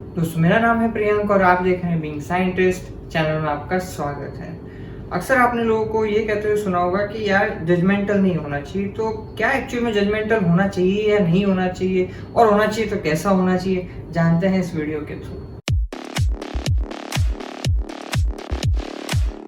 दोस्तों मेरा नाम है प्रियंक और आप देख रहे हैं बीइंग साइंटिस्ट चैनल में आपका स्वागत है। अक्सर आपने लोगों को ये कहते हुए सुना होगा कि यार जजमेंटल नहीं होना चाहिए। तो क्या एक्चुअली में जजमेंटल होना चाहिए या नहीं होना चाहिए, और होना चाहिए तो कैसा होना चाहिए, जानते हैं इस वीडियो के थ्रू।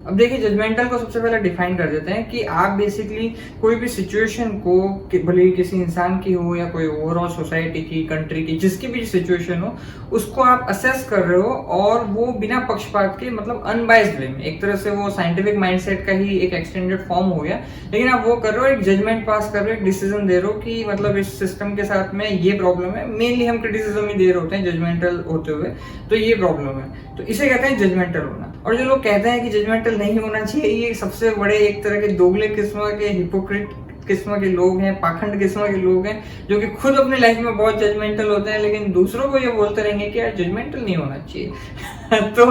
अब देखिए, जजमेंटल को सबसे पहले डिफाइन कर देते हैं कि आप बेसिकली कोई भी सिचुएशन को, भले ही किसी इंसान की हो या कोई ओवरऑल सोसाइटी की, कंट्री की, जिसकी भी सिचुएशन हो, उसको आप असेस कर रहे हो और वो बिना पक्षपात के, मतलब अनबाइस्ड वे में। एक तरह से वो साइंटिफिक माइंडसेट का ही एक एक्सटेंडेड फॉर्म हो गया, लेकिन आप वो कर रहे हो, एक जजमेंट पास कर रहे हो, एक डिसीजन दे रहे हो कि मतलब इस सिस्टम के साथ में ये प्रॉब्लम है। मेनली हम क्रिटिसिज्म ही दे रहे होते हैं जजमेंटल होते हुए, तो ये प्रॉब्लम है, तो इसे कहते हैं जजमेंटल होना। और जो लोग कहते हैं कि जजमेंटल नहीं होना चाहिए, ये सबसे बड़े एक तरह के दोगले किस्म के, हिपोक्रेट किस्म के लोग हैं, पाखंड किस्म के लोग हैं, जो कि खुद अपनी लाइफ में बहुत जजमेंटल होते हैं, लेकिन दूसरों को ये बोलते रहेंगे कि यार जजमेंटल नहीं होना चाहिए। तो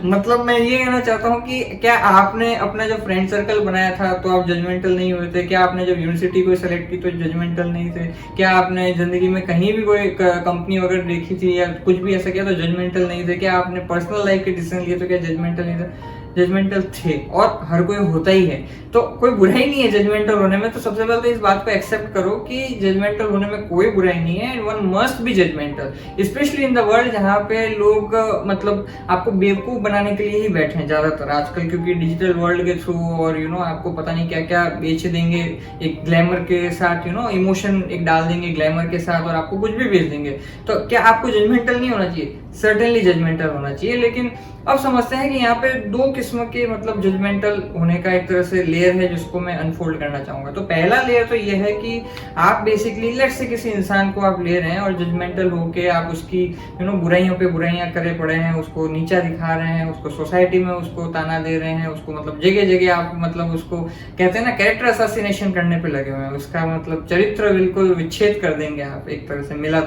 मतलब मैं ये कहना चाहता हूँ कि क्या आपने अपना जो फ्रेंड सर्कल बनाया था तो आप जजमेंटल नहीं हुए थे? क्या आपने जब यूनिवर्सिटी को सेलेक्ट की तो जजमेंटल नहीं थे? क्या आपने जिंदगी में कहीं भी कोई कंपनी वगैरह देखी थी या कुछ भी ऐसा किया तो जजमेंटल नहीं थे? क्या आपने पर्सनल लाइफ के डिसीजन लिए तो क्या जजमेंटल नहीं थे? जजमेंटल थे, और हर कोई होता ही है, तो कोई बुराई नहीं है जजमेंटल होने में। तो सबसे पहले तो इस बात को एक्सेप्ट करो कि जजमेंटल होने में कोई बुराई नहीं है, and one must be judgemental, specially in the world जहाँ पे लोग मतलब आपको बेवकूफ बनाने के लिए ही बैठे हैं ज्यादातर आजकल, क्योंकि डिजिटल वर्ल्ड के थ्रू, और आपको पता नहीं क्या क्या बेच देंगे एक ग्लैमर के साथ, इमोशन एक डाल देंगे ग्लैमर के साथ, और आपको कुछ भी बेच देंगे। तो क्या आपको जजमेंटल नहीं होना चाहिए? सर्टेनली जजमेंटल होना चाहिए। लेकिन अब समझते हैं कि यहाँ पे दो किस्म के मतलब जजमेंटल होने का एक तरह से लेयर है, जिसको मैं अनफोल्ड करना चाहूंगा। तो पहला लेयर तो ये है कि आप बेसिकली लेट्स से किसी इंसान को आप ले रहे हैं और जजमेंटल होके आप उसकी बुराइयों पे बुराइयां करे पड़े हैं, उसको नीचा दिखा रहे हैं, उसको सोसाइटी में उसको ताना दे रहे हैं, उसको मतलब जगह जगह आप मतलब उसको कहते हैं ना, कैरेक्टर असैसिनेशन करने पे लगे हुए हैं, उसका मतलब चरित्र बिल्कुल विच्छेद कर देंगे आप एक तरह से मिला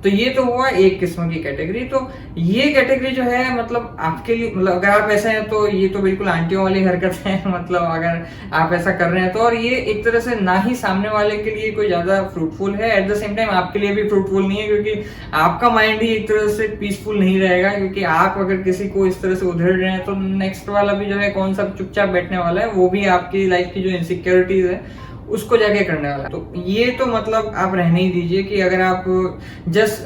तो ये तो हुआ एक किस्म की कैटेगरी। तो ये कैटेगरी जो है मतलब आपके लिए, मतलब अगर आप ऐसे हैं तो ये तो बिल्कुल आंटियों वाली हरकत है। मतलब अगर आप ऐसा कर रहे हैं तो, और ये एक तरह से ना ही सामने वाले के लिए कोई ज्यादा फ्रूटफुल है, एट द सेम टाइम आपके लिए भी फ्रूटफुल नहीं है, क्योंकि आपका माइंड ही एक तरह से पीसफुल नहीं रहेगा। क्योंकि आप अगर किसी को इस तरह से उधेड़ रहे हैं तो नेक्स्ट वाला भी जो है कौन सा चुपचाप बैठने वाला है, वो भी आपकी लाइफ की जो इनसिक्योरिटीज है उसको जाके करने वाला है। तो ये तो मतलब आप रहने ही दीजिए कि अगर आप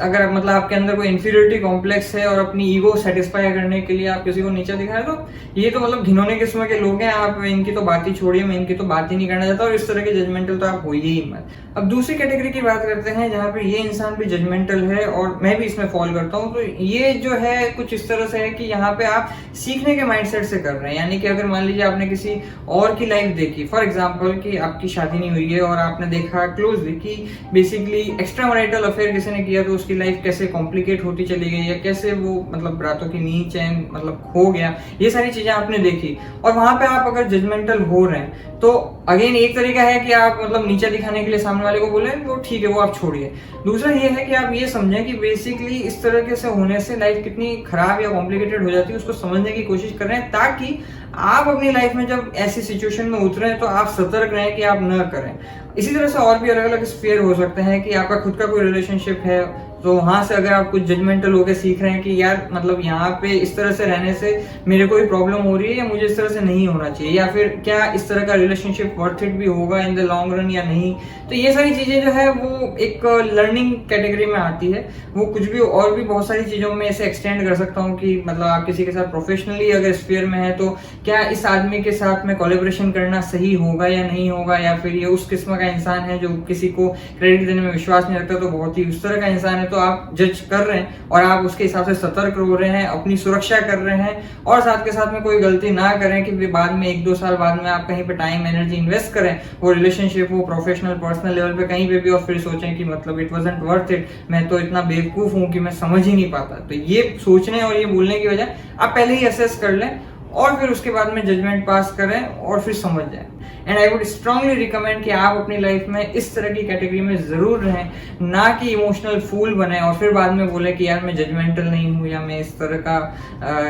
अगर मतलब आपके अंदर कोई इंफीरियरिटी कॉम्प्लेक्स है और अपनी ईगो सेटिस्फाई करने के लिए आप किसी को नीचा दिखा रहे, तो ये तो मतलब घिनौने किस्म के लोग हैं। आप इनकी तो बात ही छोड़िए, मैं इनकी तो बात ही नहीं करना चाहता, और इस तरह के जजमेंटल तो आप होइए ही मत। अब दूसरी कैटेगरी की बात करते हैं जहाँ पे ये इंसान भी जजमेंटल है, और मैं भी इसमें फॉल करता हूँ। तो ये जो है कुछ इस तरह से है कि यहाँ पे आप सीखने के माइंडसेट से कर रहे हैं। यानी कि अगर मान लीजिए आपने किसी और की लाइफ देखी, फॉर एग्जाम्पल कि आपकी शादी नहीं हुई है और आपने देखा क्लोजली कि बेसिकली एक्स्ट्रा मैरिटल अफेयर किसी ने किया, तो उसकी लाइफ कैसे कॉम्प्लिकेट होती चली गई, या कैसे वो मतलब रातों की नींद चैन मतलब खो गया, ये सारी चीजें आपने देखी, और वहां पे आप अगर जजमेंटल हो रहे हैं तो अगेन एक तरीका है कि आप मतलब नीचे दिखाने के लिए सामने वाले को बोले वो ठीक है, वो आप छोड़िए। दूसरा ये है कि आप ये समझें कि बेसिकली इस तरह से होने से लाइफ कितनी खराब या कॉम्प्लिकेटेड हो जाती है, उसको समझने की कोशिश कर रहे हैं, ताकि आप अपनी लाइफ में जब ऐसी सिचुएशन में उतरे तो आप सतर्क रहें कि आप न करें। इसी तरह से और भी अलग अलग स्फीयर हो सकते हैं कि आपका खुद का कोई रिलेशनशिप है, तो वहां से अगर आप कुछ जजमेंटल होकर सीख रहे हैं कि यार मतलब यहाँ पे इस तरह से रहने से मेरे को भी प्रॉब्लम हो रही है, या मुझे इस तरह से नहीं होना चाहिए, या फिर क्या इस तरह का रिलेशनशिप वर्थ इट भी होगा इन द लॉन्ग रन या नहीं। तो ये सारी चीजें जो है वो एक लर्निंग कैटेगरी में आती है। वो कुछ भी और भी बहुत सारी चीजों में इसे एक्सटेंड कर सकता हूँ कि मतलब आप किसी के साथ प्रोफेशनली अगर स्फीयर में है तो क्या इस आदमी के साथ में कोलैबोरेशन करना सही होगा या नहीं होगा, या फिर ये उस किस्म का इंसान है जो किसी को क्रेडिट देने में विश्वास नहीं रखता, तो बहुत ही उस तरह का इंसान है। तो आप जज कर रहे हैं और आप उसके हिसाब से सतर्क हो रहे हैं, अपनी सुरक्षा कर रहे हैं, और साथ के साथ में कोई गलती ना करें कि बाद में 1-2 साल बाद में आप कहीं पे टाइम एनर्जी इन्वेस्ट करें, वो रिलेशनशिप हो प्रोफेशनल पर्सनल लेवल पे कहीं पे भी, और फिर सोचें कि मतलब इट वाजंट वर्थ इट, मैं तो इतना बेवकूफ हूं कि मैं समझ ही नहीं पाता। तो ये सोचने और ये बोलने की वजह आप पहले ही असेस कर लें, और फिर उसके बाद में जजमेंट पास करें और फिर समझ जाएं। And I would strongly recommend कि आप अपनी लाइफ में इस तरह की कैटेगरी में जरूर रहें, ना कि इमोशनल फूल बने और फिर बाद में बोले कि यार मैं जजमेंटल नहीं हूँ या मैं इस तरह का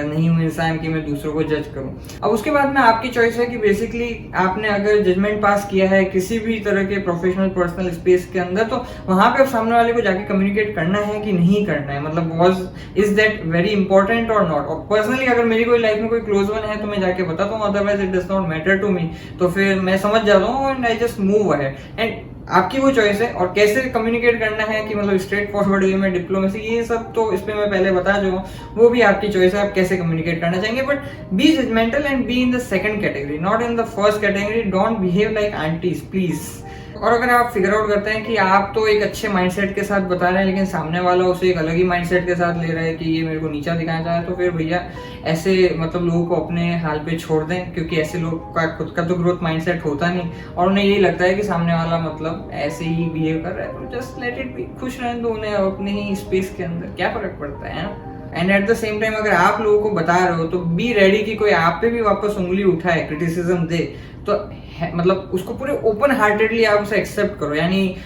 नहीं हूँ इंसान कि मैं दूसरों को जज करूँ। अब उसके बाद में आपकी चॉइस है कि बेसिकली आपने अगर जजमेंट पास किया है किसी भी तरह के प्रोफेशनल पर्सनल स्पेस के अंदर, तो वहां पे आप सामने वाले को जाके कम्युनिकेट करना है कि नहीं करना है, मतलब was is that very important और नॉट। और पर्सनली अगर मेरी कोई लाइफ में कोई क्लोज वन है तो मैं जाके बताता हूँ, otherwise it does not matter to me, तो फिर मैं समझ जाता हूँ and I just move ahead. And आपकी वो चॉइस है, और कैसे कम्युनिकेट करना है कि मतलब स्ट्रेट फॉरवर्ड वे में, डिप्लोमेसी, ये सब तो इस पे मैं पहले बता चुका हूँ, वो भी आपकी चॉइस है आप कैसे कम्युनिकेट करना चाहेंगे। But be judgemental and be in the second category, not in the first category. Don't behave like aunties please. और अगर आप फिगर आउट करते हैं कि आप तो एक अच्छे माइंडसेट के साथ बता रहे हैं लेकिन सामने वाला उसे एक अलग ही माइंडसेट के साथ ले रहा है कि ये मेरे को नीचा दिखाना चाहे, तो फिर भैया ऐसे मतलब लोगों को अपने हाल पे छोड़ दें, क्योंकि ऐसे लोग का खुद का तो ग्रोथ माइंडसेट होता नहीं और उन्हें यही लगता है कि सामने वाला मतलब ऐसे ही बिहेव कर रहा है, तो जस्ट लेट इट बी, खुश रहने दो उन्हें अपने ही स्पेस के अंदर, क्या फर्क पड़ता है ना। And at the same time अगर आप लोगों को बता रहे हो तो बी रेडी कि कोई आप पे भी वापस उंगली उठाए, क्रिटिसिज्म दे, तो मतलब उसको पूरे ओपन हार्टेडली आप उसे एक्सेप्ट करो। यानी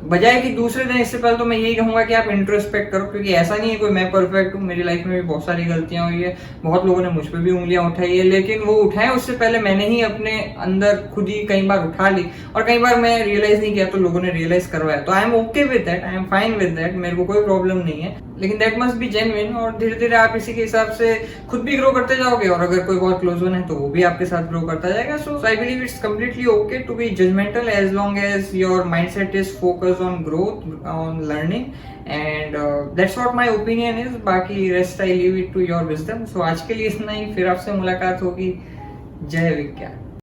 बजाय कि दूसरे दिन, इससे पहले तो मैं यही कहूंगा कि आप इंट्रोस्पेक्ट करो, क्योंकि ऐसा नहीं है कोई मैं परफेक्ट हूँ, मेरी लाइफ में भी बहुत सारी गलतियां हुई है, बहुत लोगों ने मुझ पर भी उंगलियां उठाई है, लेकिन वो उठाए उससे पहले मैंने ही अपने अंदर खुद ही कई बार उठा ली, और कई बार मैं रियलाइज नहीं किया तो लोगों ने रियलाइज करवाया, तो I am okay with that, I am fine with that, मेरे को कोई प्रॉब्लम नहीं है, लेकिन दैट मस्ट बी जेन्युइन। और धीरे धीरे आप इसी के हिसाब से खुद भी ग्रो करते जाओगे, और अगर कोई बहुत क्लोज वन है तो वो भी आपके साथ ग्रो करता जाएगा। So I believe it's completely okay to be judgemental as long as your mindset is focused on growth, on learning, and that's what my opinion is. बाकी rest I leave it to your wisdom. So आज के लिए इतना ही, फिर आपसे मुलाकात होगी। जय विज्ञान।